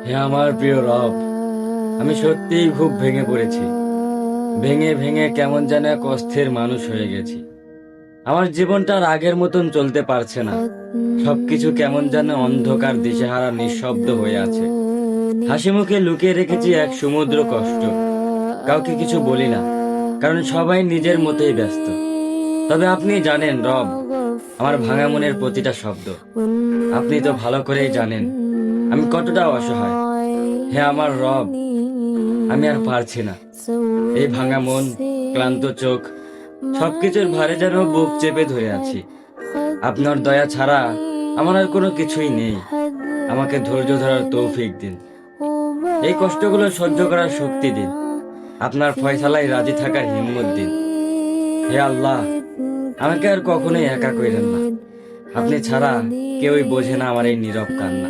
হে আমার প্রিয় রব, আমি সত্যিই খুব ভেঙে পড়েছি। ভেঙে ভেঙে কেমন যেন এক অস্থির মানুষ হয়ে গেছি। আমার জীবনটা আর আগের মতন চলতে পারছে না। সবকিছু কেমন যেন অন্ধকার, দিশেহারা, নিঃশব্দ হয়ে আছে। হাসি মুখে লুকিয়ে রেখেছি এক সমুদ্র কষ্ট। কাউকে কিছু বলি না, কারণ সবাই নিজের মতোই ব্যস্ত। তবে আপনি জানেন রব, আমার ভাঙা মনের প্রতিটা শব্দ। আপনি তো ভালো করেই জানেন আমি কতটা অসহায়। হে আমার রব, আমি আর পারছি না। এই ভাঙা মন, ক্লান্ত চোখ, সবকিছুর ভারে যেন বুক চেপে ধরে আছি। আপনার দয়া ছাড়া আমার আর কোনো কিছুই নেই। আমাকে ধৈর্য ধরার তৌফিক দিন। এই কষ্টগুলো সহ্য করার শক্তি দিন। আপনার ফয়সালায় রাজি থাকার হিম্মত দিন। হে আল্লাহ, আমাকে আর কখনোই একা কইরেন না। আপনি ছাড়া কেউই বোঝে না আমার এই নীরব কান্না।